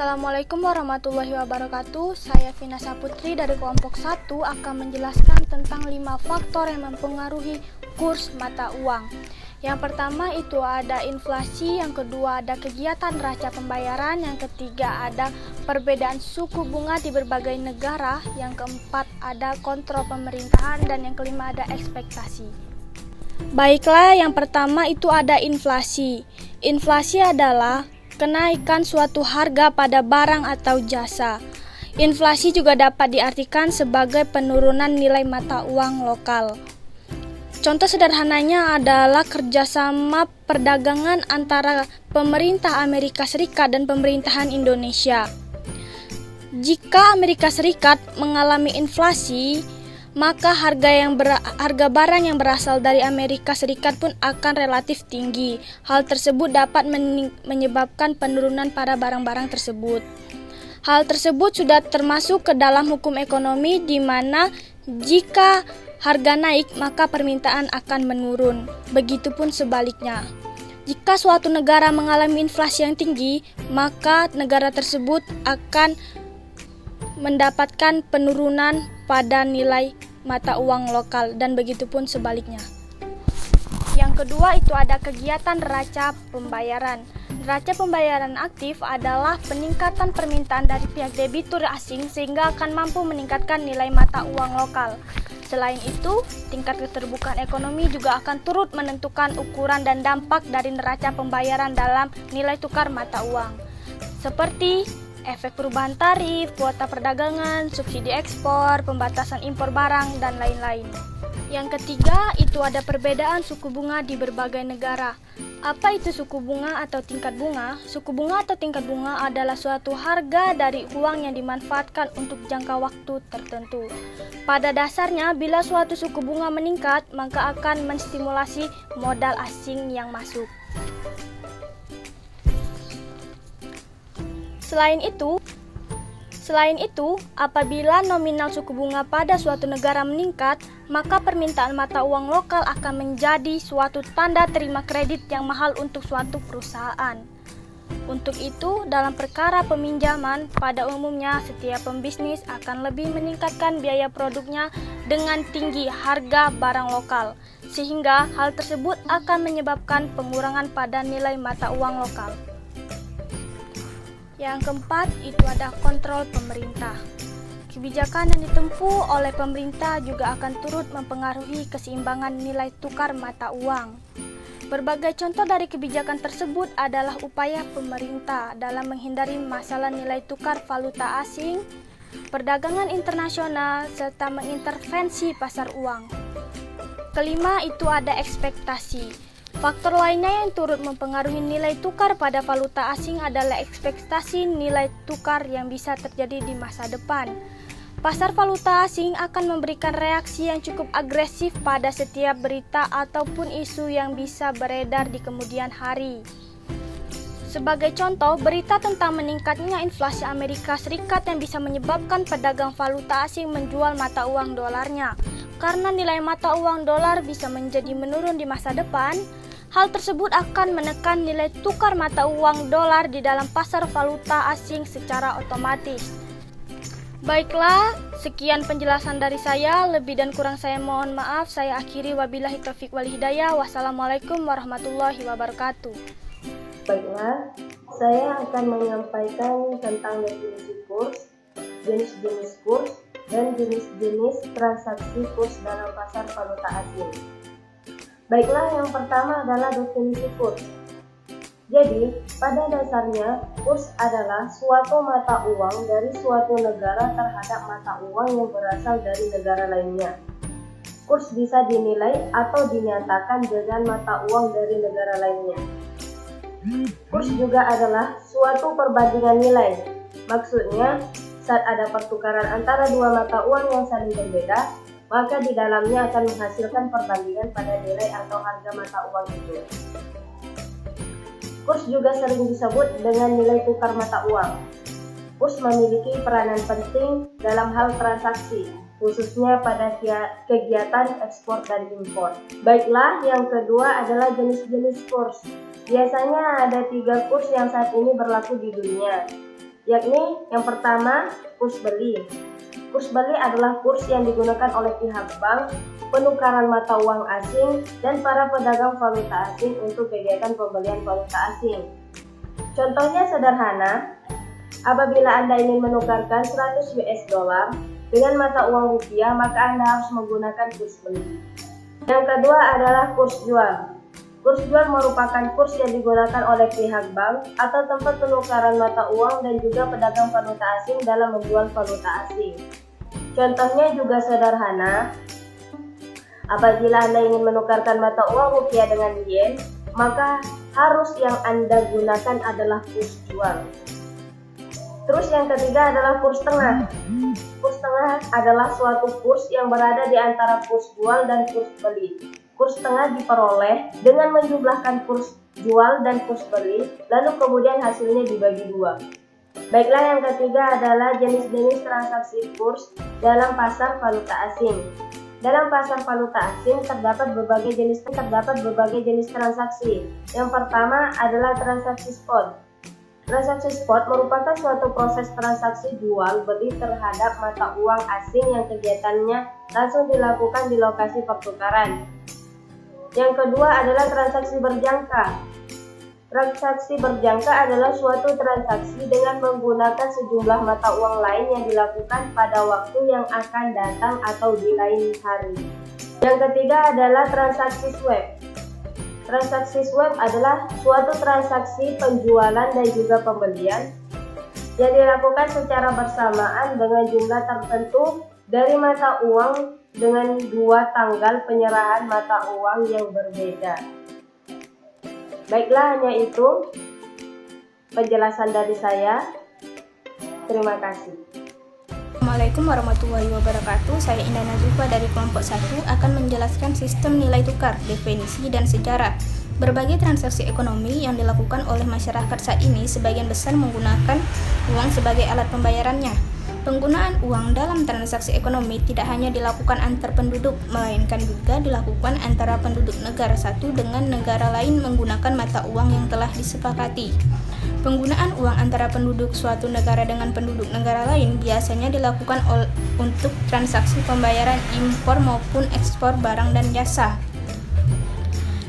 Assalamualaikum warahmatullahi wabarakatuh. Saya Vina Saputri dari kelompok 1 akan menjelaskan tentang 5 faktor yang mempengaruhi kurs mata uang. Yang pertama itu ada inflasi, yang kedua ada kegiatan neraca pembayaran, yang ketiga ada perbedaan suku bunga di berbagai negara, yang keempat ada kontrol pemerintahan, dan yang kelima ada ekspektasi. Baiklah, yang pertama itu ada inflasi. Inflasi adalah kenaikan suatu harga pada barang atau jasa. Inflasi juga dapat diartikan sebagai penurunan nilai mata uang lokal. Contoh sederhananya adalah kerjasama perdagangan antara pemerintah Amerika Serikat dan pemerintahan Indonesia. Jika Amerika Serikat mengalami inflasi, maka harga barang yang berasal dari Amerika Serikat pun akan relatif tinggi. Hal tersebut dapat menyebabkan penurunan pada barang-barang tersebut. Hal tersebut sudah termasuk ke dalam hukum ekonomi, di mana jika harga naik maka permintaan akan menurun. Begitupun sebaliknya. Jika suatu negara mengalami inflasi yang tinggi, maka negara tersebut akan mendapatkan penurunan pada nilai mata uang lokal, dan begitupun sebaliknya. Yang kedua itu ada kegiatan neraca pembayaran. Neraca pembayaran aktif adalah peningkatan permintaan dari pihak debitur asing sehingga akan mampu meningkatkan nilai mata uang lokal. Selain itu, tingkat keterbukaan ekonomi juga akan turut menentukan ukuran dan dampak dari neraca pembayaran dalam nilai tukar mata uang, seperti efek perubahan tarif, kuota perdagangan, subsidi ekspor, pembatasan impor barang, dan lain-lain. Yang ketiga, itu ada perbedaan suku bunga di berbagai negara. Apa itu suku bunga atau tingkat bunga? Suku bunga atau tingkat bunga adalah suatu harga dari uang yang dimanfaatkan untuk jangka waktu tertentu. Pada dasarnya, bila suatu suku bunga meningkat, maka akan menstimulasi modal asing yang masuk. Selain itu, apabila nominal suku bunga pada suatu negara meningkat, maka permintaan mata uang lokal akan menjadi suatu tanda terima kredit yang mahal untuk suatu perusahaan. Untuk itu, dalam perkara peminjaman, pada umumnya setiap pembisnis akan lebih meningkatkan biaya produknya dengan tinggi harga barang lokal, sehingga hal tersebut akan menyebabkan pengurangan pada nilai mata uang lokal. Yang keempat, itu ada kontrol pemerintah. Kebijakan yang ditempuh oleh pemerintah juga akan turut mempengaruhi keseimbangan nilai tukar mata uang. Berbagai contoh dari kebijakan tersebut adalah upaya pemerintah dalam menghindari masalah nilai tukar valuta asing, perdagangan internasional, serta mengintervensi pasar uang. Kelima, itu ada ekspektasi. Faktor lainnya yang turut mempengaruhi nilai tukar pada valuta asing adalah ekspektasi nilai tukar yang bisa terjadi di masa depan. Pasar valuta asing akan memberikan reaksi yang cukup agresif pada setiap berita ataupun isu yang bisa beredar di kemudian hari. Sebagai contoh, berita tentang meningkatnya inflasi Amerika Serikat yang bisa menyebabkan pedagang valuta asing menjual mata uang dolarnya. Karena nilai mata uang dolar bisa menjadi menurun di masa depan, hal tersebut akan menekan nilai tukar mata uang dolar di dalam pasar valuta asing secara otomatis. Baiklah, sekian penjelasan dari saya. Lebih dan kurang saya mohon maaf. Saya akhiri, wabillahi taufiq wal hidayah. Wassalamualaikum warahmatullahi wabarakatuh. Baiklah, saya akan menyampaikan tentang definisi kurs, jenis-jenis kurs, dan jenis-jenis transaksi kurs dalam pasar valuta asing. Baiklah, yang pertama adalah definisi kurs. Jadi, pada dasarnya, kurs adalah suatu mata uang dari suatu negara terhadap mata uang yang berasal dari negara lainnya. Kurs bisa dinilai atau dinyatakan dengan mata uang dari negara lainnya. Kurs juga adalah suatu perbandingan nilai. Maksudnya, saat ada pertukaran antara dua mata uang yang saling berbeda, maka di dalamnya akan menghasilkan perbandingan pada nilai atau harga mata uang itu. Kurs juga sering disebut dengan nilai tukar mata uang. Kurs memiliki peranan penting dalam hal transaksi, khususnya pada kegiatan ekspor dan impor. Baiklah, yang kedua adalah jenis-jenis kurs. Biasanya ada 3 kurs yang saat ini berlaku di dunia. yakni yang pertama, kurs beli. Kurs beli adalah kurs yang digunakan oleh pihak bank, penukaran mata uang asing, dan para pedagang valuta asing untuk kegiatan pembelian valuta asing. Contohnya sederhana, apabila Anda ingin menukarkan 100 US dollar dengan mata uang rupiah, maka Anda harus menggunakan kurs beli. Yang kedua adalah kurs jual. Kurs jual merupakan kurs yang digunakan oleh pihak bank atau tempat penukaran mata uang dan juga pedagang valuta asing dalam menjual valuta asing. Contohnya juga sederhana, apabila Anda ingin menukarkan mata uang rupiah dengan yen, maka harus yang Anda gunakan adalah kurs jual. Terus yang ketiga adalah kurs tengah. Kurs tengah adalah suatu kurs yang berada di antara kurs jual dan kurs beli. Kurs tengah diperoleh dengan menjumlahkan kurs jual dan kurs beli, lalu kemudian hasilnya dibagi dua. Baiklah, yang ketiga adalah jenis-jenis transaksi kurs dalam pasar valuta asing. Dalam pasar valuta asing terdapat berbagai jenis transaksi. Yang pertama adalah transaksi spot. Transaksi spot merupakan suatu proses transaksi jual beli terhadap mata uang asing yang kegiatannya langsung dilakukan di lokasi pertukaran. Yang kedua adalah transaksi berjangka. Transaksi berjangka adalah suatu transaksi dengan menggunakan sejumlah mata uang lain yang dilakukan pada waktu yang akan datang atau di lain hari. Yang ketiga adalah transaksi swap. Transaksi swap adalah suatu transaksi penjualan dan juga pembelian yang dilakukan secara bersamaan dengan jumlah tertentu dari mata uang dengan dua tanggal penyerahan mata uang yang berbeda. Baiklah, hanya itu penjelasan dari saya. Terima kasih. Assalamualaikum warahmatullahi wabarakatuh. Saya Indah Nazufa dari kelompok 1 akan menjelaskan sistem nilai tukar, definisi dan sejarah. Berbagai transaksi ekonomi yang dilakukan oleh masyarakat saat ini sebagian besar menggunakan uang sebagai alat pembayarannya. Penggunaan uang dalam transaksi ekonomi tidak hanya dilakukan antar penduduk, melainkan juga dilakukan antara penduduk negara satu dengan negara lain menggunakan mata uang yang telah disepakati. Penggunaan uang antara penduduk suatu negara dengan penduduk negara lain biasanya dilakukan untuk transaksi pembayaran impor maupun ekspor barang dan jasa.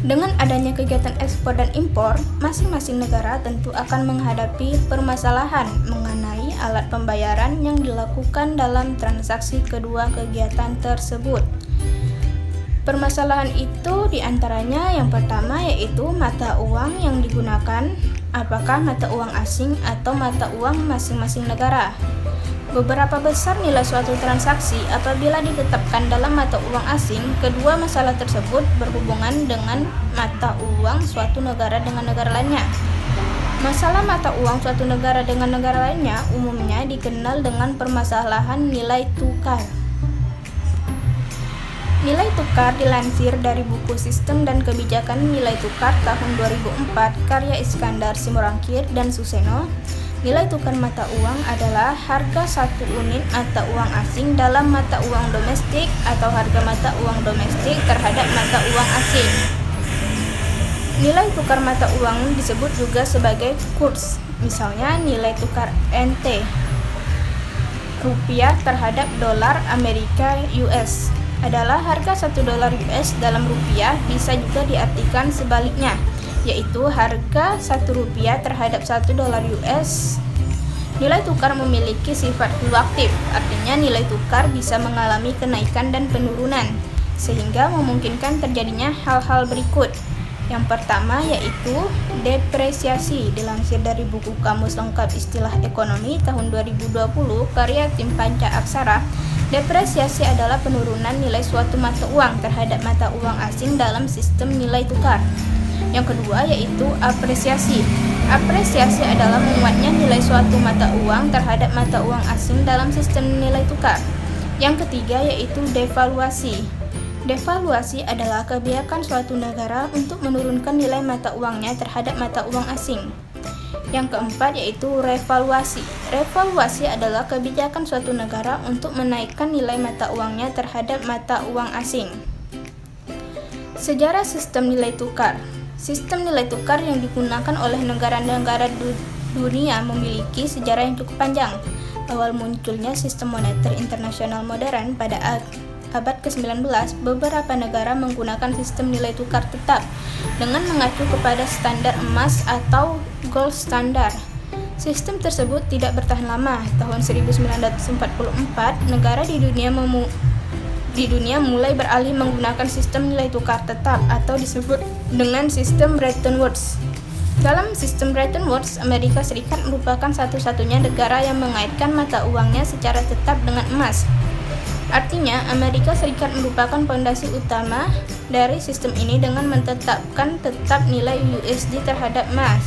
Dengan adanya kegiatan ekspor dan impor, masing-masing negara tentu akan menghadapi permasalahan mengenai alat pembayaran yang dilakukan dalam transaksi kedua kegiatan tersebut. Permasalahan itu diantaranya yang pertama yaitu mata uang yang digunakan, apakah mata uang asing atau mata uang masing-masing negara. Beberapa besar nilai suatu transaksi apabila ditetapkan dalam mata uang asing. Kedua masalah tersebut berhubungan dengan mata uang suatu negara dengan negara lainnya. Masalah mata uang suatu negara dengan negara lainnya umumnya dikenal dengan permasalahan nilai tukar. Nilai tukar dilansir dari buku Sistem dan Kebijakan Nilai Tukar tahun 2004 karya Iskandar Simorangkir dan Suseno. Nilai tukar mata uang adalah harga satu unit mata uang asing dalam mata uang domestik atau harga mata uang domestik terhadap mata uang asing. Nilai tukar mata uang disebut juga sebagai kurs. Misalnya nilai tukar NT rupiah terhadap dolar Amerika US adalah harga 1 dolar US dalam rupiah. Bisa juga diartikan sebaliknya, yaitu harga 1 rupiah terhadap 1 dolar US. Nilai tukar memiliki sifat fluktuatif, artinya nilai tukar bisa mengalami kenaikan dan penurunan, sehingga memungkinkan terjadinya hal-hal berikut. Yang pertama yaitu depresiasi, dilansir dari buku Kamus Lengkap Istilah Ekonomi tahun 2020 karya Tim Panca Aksara. Depresiasi adalah penurunan nilai suatu mata uang terhadap mata uang asing dalam sistem nilai tukar. Yang kedua yaitu apresiasi. Apresiasi adalah menguatnya nilai suatu mata uang terhadap mata uang asing dalam sistem nilai tukar. Yang ketiga yaitu devaluasi. Devaluasi adalah kebijakan suatu negara untuk menurunkan nilai mata uangnya terhadap mata uang asing. Yang keempat yaitu revaluasi. Revaluasi adalah kebijakan suatu negara untuk menaikkan nilai mata uangnya terhadap mata uang asing. Sejarah sistem nilai tukar. Sistem nilai tukar yang digunakan oleh negara-negara dunia memiliki sejarah yang cukup panjang. Awal munculnya sistem moneter internasional modern pada abad ke-19, beberapa negara menggunakan sistem nilai tukar tetap dengan mengacu kepada standar emas atau gold standard. Sistem tersebut tidak bertahan lama. Tahun 1944, negara di dunia mulai beralih menggunakan sistem nilai tukar tetap atau disebut dengan sistem Bretton Woods. Dalam sistem Bretton Woods, Amerika Serikat merupakan satu-satunya negara yang mengaitkan mata uangnya secara tetap dengan emas. Artinya, Amerika Serikat merupakan fondasi utama dari sistem ini dengan menetapkan tetap nilai USD terhadap emas.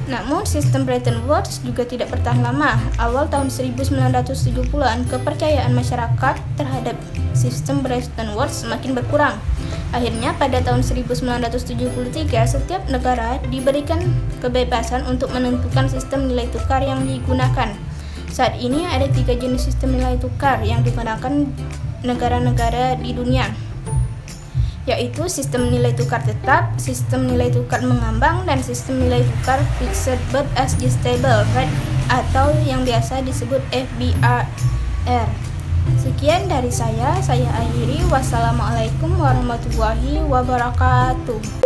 Namun, sistem Bretton Woods juga tidak bertahan lama. Awal tahun 1970-an, kepercayaan masyarakat terhadap sistem Bretton Woods semakin berkurang. Akhirnya, pada tahun 1973, setiap negara diberikan kebebasan untuk menentukan sistem nilai tukar yang digunakan. Saat ini ada 3 jenis sistem nilai tukar yang digunakan negara-negara di dunia, yaitu sistem nilai tukar tetap, sistem nilai tukar mengambang, dan sistem nilai tukar fixed but adjustable rate atau yang biasa disebut FBAR. Sekian dari saya akhiri. Wassalamualaikum warahmatullahi wabarakatuh.